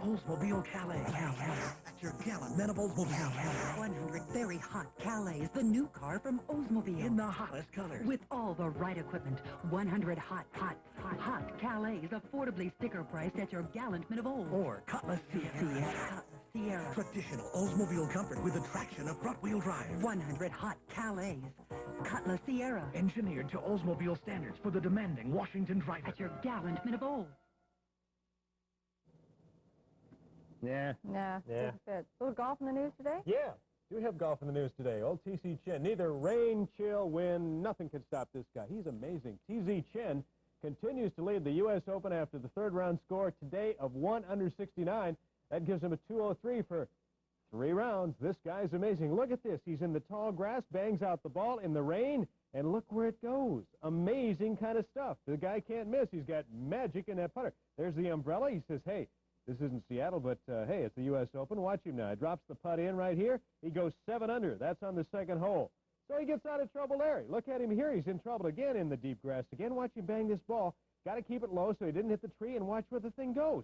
Oldsmobile Calais. That's your gallon-men of Oldsmobile. 100 very hot Calais, the new car from Oldsmobile. In the hottest colors. With all the right equipment. 100 hot Calais, affordably sticker priced at your gallant men of old. Or Cutlass Sierra. Sierra. Traditional Oldsmobile comfort with the traction of front-wheel drive. 100 hot Calais. Cutlass Sierra. Engineered to Oldsmobile standards for the demanding Washington driver. At your gallant men of old. Yeah. Good fit. A little golf in the news today? Yeah. Do have golf in the news today. Old T.C. Chen. Neither rain, chill, wind, nothing can stop this guy. He's amazing. T.Z. Chen continues to lead the U.S. Open after the third-round score today of 1 under 69. That gives him a 203 for 3 rounds. This guy's amazing. Look at this. He's in the tall grass, bangs out the ball in the rain, and look where it goes. Amazing kind of stuff. The guy can't miss. He's got magic in that putter. There's the umbrella. He says, hey, this isn't Seattle, but, hey, it's the U.S. Open. Watch him now. He drops the putt in right here. He goes 7 under. That's on the second hole. So he gets out of trouble there. Look at him here. He's in trouble again in the deep grass again. Watch him bang this ball. Got to keep it low so he didn't hit the tree, and watch where the thing goes.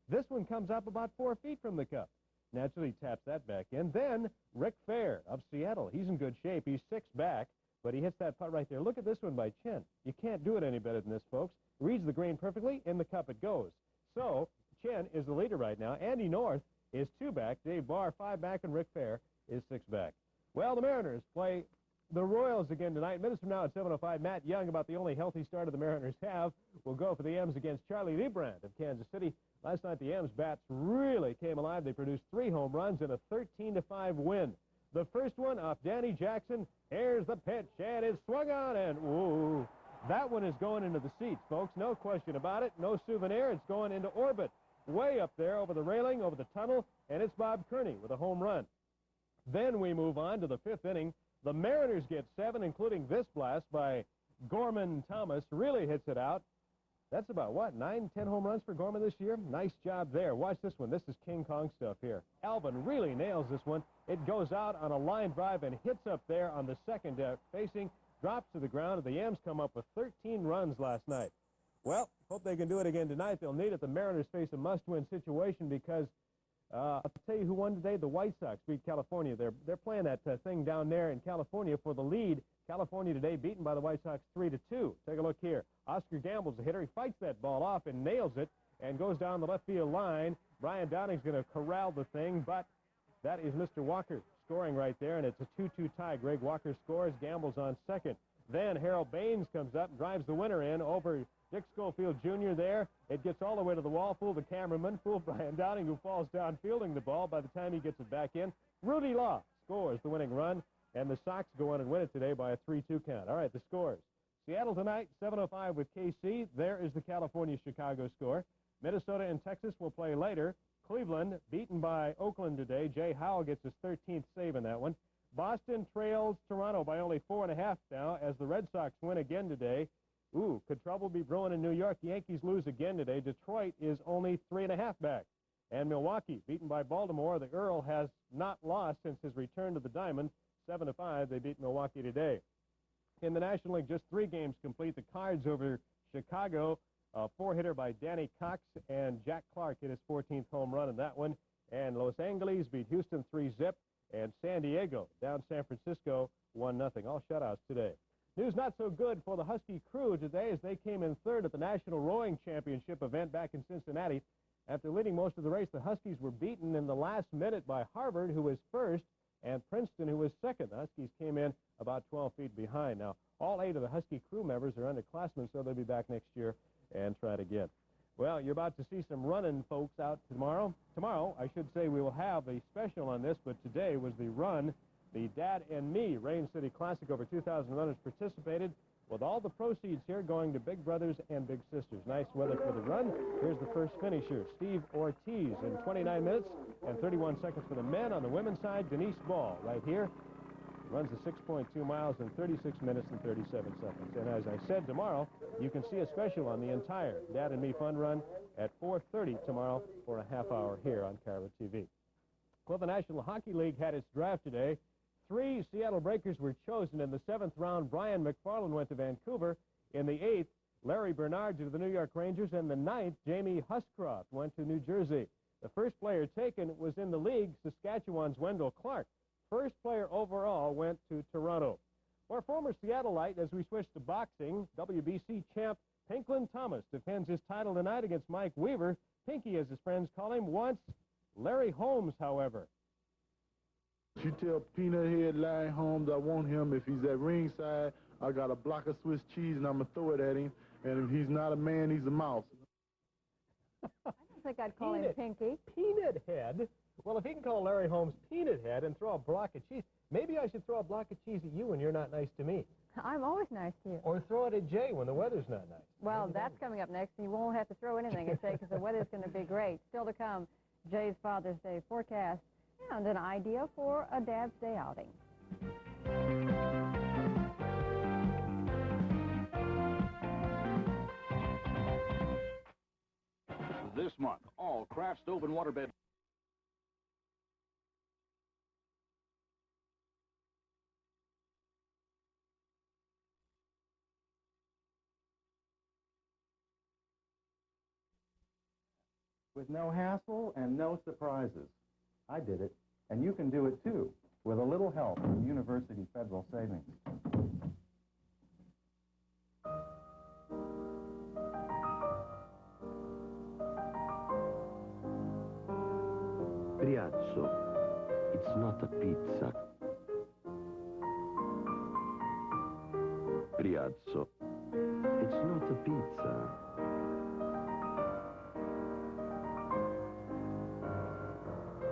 This one comes up about 4 feet from the cup. Naturally, he taps that back in. Then Rick Fair of Seattle. He's in good shape. He's 6 back, but he hits that putt right there. Look at this one by Chen. You can't do it any better than this, folks. Reads the green perfectly. In the cup it goes. So Chen is the leader right now. Andy North is 2 back. Dave Barr 5 back, and Rick Fair is 6 back. Well, the Mariners play the Royals again tonight. Minutes from now at 7:05, Matt Young, about the only healthy starter the Mariners have, will go for the M's against Charlie Lebrand of Kansas City. Last night, the M's bats really came alive. They produced 3 home runs and a 13-5 win. The first one off Danny Jackson. Here's the pitch, and it's swung on, and ooh, that one is going into the seats, folks. No question about it. No souvenir. It's going into orbit. Way up there over the railing, over the tunnel, and it's Bob Kearney with a home run. Then we move on to the 5th inning. The Mariners get 7, including this blast by Gorman Thomas. Really hits it out. That's about, what, 9, 10 home runs for Gorman this year? Nice job there. Watch this one. This is King Kong stuff here. Alvin really nails this one. It goes out on a line drive and hits up there on the second facing, drops to the ground, and the M's come up with 13 runs last night. Well, hope they can do it again tonight. They'll need it. The Mariners face a must-win situation because I'll tell you who won today. The White Sox beat California. They're playing that thing down there in California for the lead. California today beaten by the White Sox 3-2. Take a look here. Oscar Gamble's the hitter. He fights that ball off and nails it and goes down the left field line. Brian Downing's going to corral the thing, but that is Mr. Walker scoring right there, and it's a 2-2 tie. Greg Walker scores. Gamble's on second. Then Harold Baines comes up and drives the winner in over Dick Schofield Jr. there. It gets all the way to the wall. Fool the cameraman. Fool Brian Downing, who falls down fielding the ball. By the time he gets it back in, Rudy Law scores the winning run, and the Sox go on and win it today by a 3-2 count. All right, the scores. Seattle tonight, 7:05 with KC. There is the California-Chicago score. Minnesota and Texas will play later. Cleveland beaten by Oakland today. Jay Howell gets his 13th save in that one. Boston trails Toronto by only 4.5 now as the Red Sox win again today. Ooh, could trouble be brewing in New York? The Yankees lose again today. Detroit is only 3.5 back. And Milwaukee beaten by Baltimore. The Earl has not lost since his return to the Diamond. 7-5, they beat Milwaukee today. In the National League, just 3 games complete. The Cards over Chicago. A 4-hitter by Danny Cox, and Jack Clark hit his 14th home run in that one. And Los Angeles beat Houston 3-zip. And San Diego down San Francisco 1-0. All shutouts today. News not so good for the Husky crew today as they came in 3rd at the National Rowing Championship event back in Cincinnati. After leading most of the race, the Huskies were beaten in the last minute by Harvard, who was 1st, and Princeton, who was 2nd. The Huskies came in about 12 feet behind. Now, all 8 of the Husky crew members are underclassmen, so they'll be back next year and try it again. Well, you're about to see some running folks out tomorrow. Tomorrow, I should say, we will have a special on this, but today was the run, the Dad and Me Rain City Classic. Over 2,000 runners participated, with all the proceeds here going to Big Brothers and Big Sisters. Nice weather for the run. Here's the first finisher, Steve Ortiz, in 29 minutes and 31 seconds for the men. On the women's side, Denise Ball, right here, runs the 6.2 miles in 36 minutes and 37 seconds. And as I said, tomorrow, you can see a special on the entire Dad and Me Fun Run at 4:30 tomorrow for a half hour here on Carver TV. Well, the National Hockey League had its draft today. 3 Seattle Breakers were chosen. In the 7th round, Brian McFarland went to Vancouver. In the 8th, Larry Bernard to the New York Rangers. And the 9th, Jamie Huscroft went to New Jersey. The first player taken was in the league, Saskatchewan's Wendell Clark. First player overall went to Toronto. For former Seattleite, as we switch to boxing, WBC champ Pinklin Thomas defends his title tonight against Mike Weaver. Pinky, as his friends call him, wants Larry Holmes, however. You tell Peanut Head Larry Holmes I want him. If he's at ringside, I got a block of Swiss cheese and I'm going to throw it at him. And if he's not a man, he's a mouse. I don't think I'd call him Pinky. Peanut Head? Well, if he can call Larry Holmes Peanut Head and throw a block of cheese, maybe I should throw a block of cheese at you when you're not nice to me. I'm always nice to you. Or throw it at Jay when the weather's not nice. Well, that's coming up next, and you won't have to throw anything at Jay because the weather's going to be great. Still to come, Jay's Father's Day forecast and an idea for a Dad's Day outing. This month, all Kraft stove and waterbed. With no hassle and no surprises. I did it, and you can do it too, with a little help from University Federal Savings. Briazzo, it's not a pizza. Briazzo, it's not a pizza.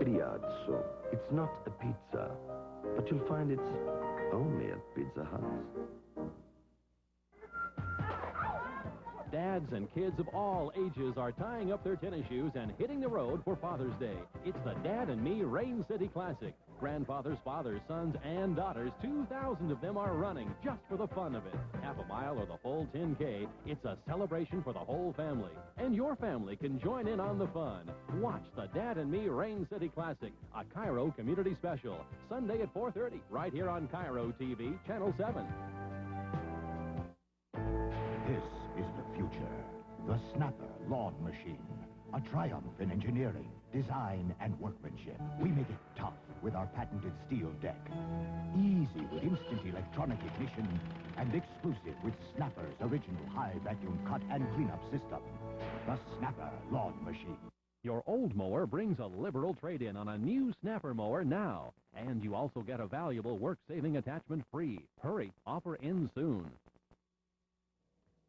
Briazzo, it's not a pizza, but you'll find it's only at Pizza Hut. Dads and kids of all ages are tying up their tennis shoes and hitting the road for Father's Day. It's the Dad and Me Rain City Classic. Grandfathers, fathers, sons, and daughters, 2,000 of them are running just for the fun of it. Half a mile or the full 10K, it's a celebration for the whole family. And your family can join in on the fun. Watch the Dad and Me Rain City Classic, a Cairo community special, Sunday at 4:30, right here on Cairo TV, Channel 7. This is the future. The Snapper lawn machine. A triumph in engineering, design, and workmanship. We make it tough with our patented steel deck. Easy with instant electronic ignition. And exclusive with Snapper's original high vacuum cut and cleanup system. The Snapper lawn machine. Your old mower brings a liberal trade-in on a new Snapper mower now. And you also get a valuable work-saving attachment free. Hurry, offer ends soon.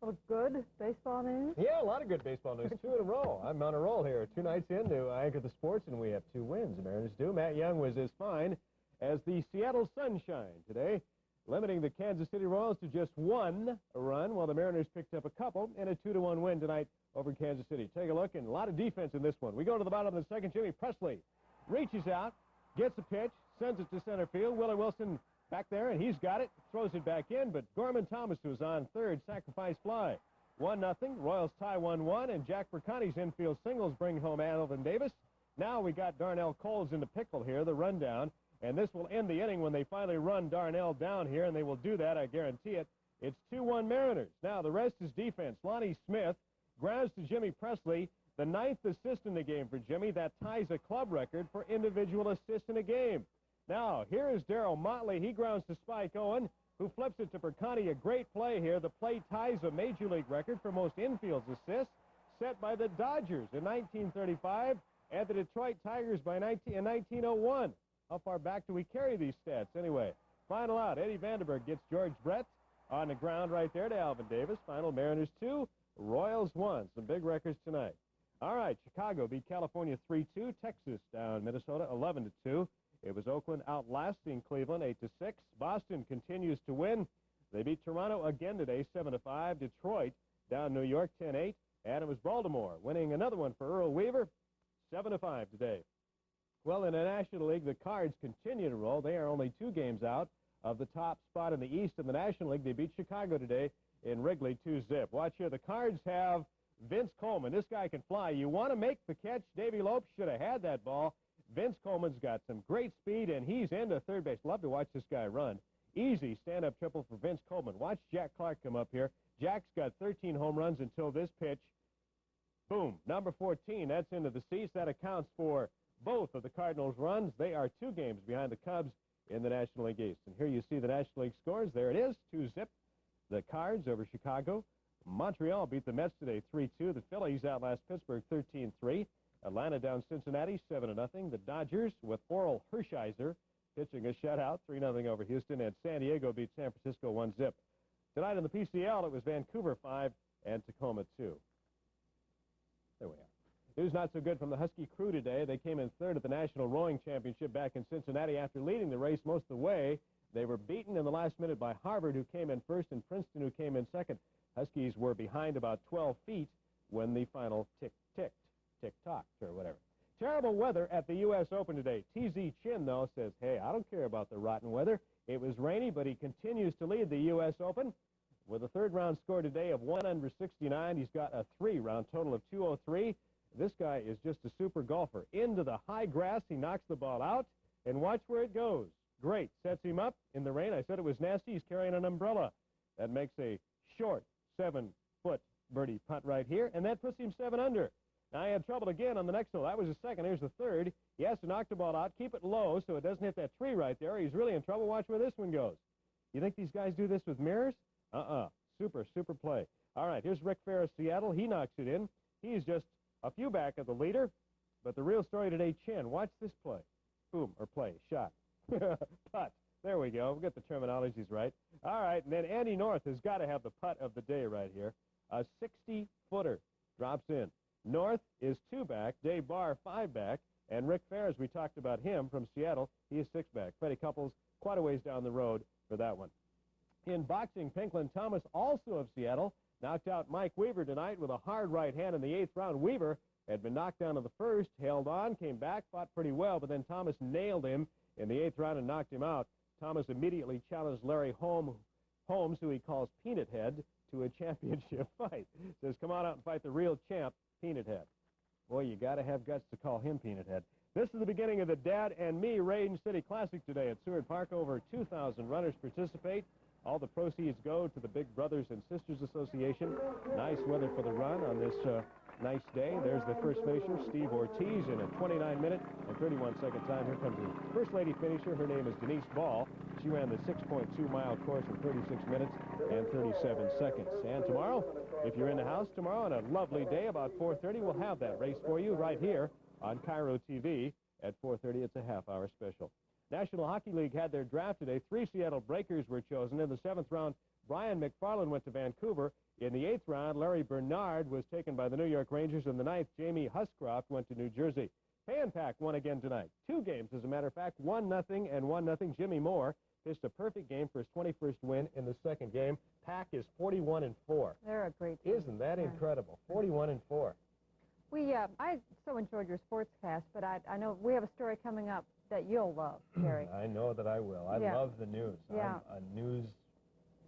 Well, good baseball news? Yeah, a lot of good baseball news. 2 in a row. I'm on a roll here. 2 nights in to anchor the sports, and we have 2 wins. The Mariners do. Matt Young was as fine as the Seattle Sunshine today, limiting the Kansas City Royals to just 1 run, while the Mariners picked up a couple in a 2-1 win tonight over Kansas City. Take a look, and a lot of defense in this one. We go to the bottom of the second. Jimmy Presley reaches out, gets a pitch, sends it to center field. Willie Wilson back there, and he's got it, throws it back in, but Gorman Thomas was on third, sacrifice fly. 1-0, Royals tie 1-1, and Jack Bercani's infield singles bring home Alvin Davis. Now we got Darnell Coles in the pickle here, the rundown, and this will end the inning when they finally run Darnell down here, and they will do that, I guarantee it. It's 2-1 Mariners. Now the rest is defense. Lonnie Smith grounds to Jimmy Presley, the 9th assist in the game for Jimmy. That ties a club record for individual assists in a game. Now, here is Darryl Motley. He grounds to Spike Owen, who flips it to Bercani. A great play here. The play ties a Major League record for most infield assists set by the Dodgers in 1935 and the Detroit Tigers in 1901. How far back do we carry these stats? Anyway, final out. Eddie Vandenberg gets George Brett on the ground right there to Alvin Davis. Final, Mariners 2, Royals 1. Some big records tonight. All right, Chicago beat California 3-2. Texas down Minnesota 11-2. It was Oakland outlasting Cleveland 8-6. Boston continues to win. They beat Toronto again today 7-5. Detroit down New York 10-8. And it was Baltimore winning another one for Earl Weaver 7-5 today. Well, in the National League, the Cards continue to roll. They are only 2 games out of the top spot in the East in the National League. They beat Chicago today in Wrigley 2-zip. Watch here. The Cards have Vince Coleman. This guy can fly. You want to make the catch. Davey Lopes should have had that ball. Vince Coleman's got some great speed, and he's into third base. Love to watch this guy run. Easy stand-up triple for Vince Coleman. Watch Jack Clark come up here. Jack's got 13 home runs until this pitch. Boom. Number 14, that's into the seats. That accounts for both of the Cardinals' runs. They are 2 games behind the Cubs in the National League East. And here you see the National League scores. There it is, 2-zip. The Cards over Chicago. Montreal beat the Mets today 3-2. The Phillies outlast Pittsburgh 13-3. Atlanta down Cincinnati 7-0. The Dodgers with Oral Hershiser pitching a shutout 3-0 over Houston. And San Diego beat San Francisco 1-zip. Tonight in the PCL, it was Vancouver 5 and Tacoma 2. There we are. News not so good from the Husky crew today. They came in 3rd at the National Rowing Championship back in Cincinnati after leading the race most of the way. They were beaten in the last minute by Harvard, who came in 1st, and Princeton, who came in 2nd. Huskies were behind about 12 feet when the final tick-tocked, or whatever. Terrible weather at the U.S. Open today. T.Z. Chin, though, says, hey, I don't care about the rotten weather. It was rainy, but he continues to lead the U.S. Open with a third-round score today of 169. He's got a 3-round total of 203. This guy is just a super golfer. Into the high grass, he knocks the ball out, and watch where it goes. Great. Sets him up in the rain. I said it was nasty. He's carrying an umbrella. That makes a short 7-foot birdie putt right here, and that puts him 7 under. Now, he had trouble again on the next hole. That was the second. Here's the third. He has to knock the ball out, keep it low so it doesn't hit that tree right there. He's really in trouble. Watch where this one goes. You think these guys do this with mirrors? Super, super play. All right, here's Rick Ferris, Seattle. He knocks it in. He's just a few back of the leader. But the real story today, Chin. Watch this play. Boom, or play, shot. Putt. There we go. We'll get the terminologies right. All right, and then Andy North has got to have the putt of the day right here. A 60-footer drops in. North is 2 back, Dave Barr 5 back, and Rick Ferris, we talked about him from Seattle, he is 6 back. Freddie Couples quite a ways down the road for that one. In boxing, Pinklin Thomas, also of Seattle, knocked out Mike Weaver tonight with a hard right hand in the 8th round. Weaver had been knocked down in the 1st, held on, came back, fought pretty well, but then Thomas nailed him in the 8th round and knocked him out. Thomas immediately challenged Larry Holmes, who he calls Peanut Head, to a championship fight. Says, come on out and fight the real champ, Peanut Head. Boy, you got to have guts to call him Peanut Head. This is the beginning of the Dad and Me Range City Classic today at Seward Park. Over 2,000 runners participate. All the proceeds go to the Big Brothers and Sisters Association. Nice weather for the run on this nice day. There's the first finisher, Steve Ortiz, in a 29-minute and 31-second time. Here comes the first lady finisher. Her name is Denise Ball. She ran the 6.2-mile course in 36 minutes and 37 seconds. And tomorrow, if you're in the house tomorrow on a lovely day, about 4:30, we'll have that race for you right here on Cairo TV at 4:30. It's a half-hour special. National Hockey League had their draft today. 3 Seattle Breakers were chosen. In the 7th round, Brian McFarland went to Vancouver. In the 8th round, Larry Bernard was taken by the New York Rangers. In the 9th, Jamie Huscroft went to New Jersey. Pay and Pack won again tonight. 2 games, as a matter of fact, 1-0 and 1-0. Jimmy Moore pitched a perfect game for his 21st win in the second game. Pack is 41-4. They're a great team. Isn't that incredible? 41-4. I so enjoyed your sportscast, but I know we have a story coming up that you'll love, Gary. I know that I will. I love the news. Yeah. I'm a news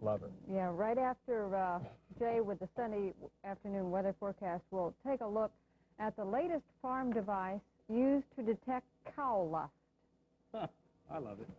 lover. Yeah, right after Jay with the sunny afternoon weather forecast, we'll take a look at the latest farm device used to detect cow lust. I love it.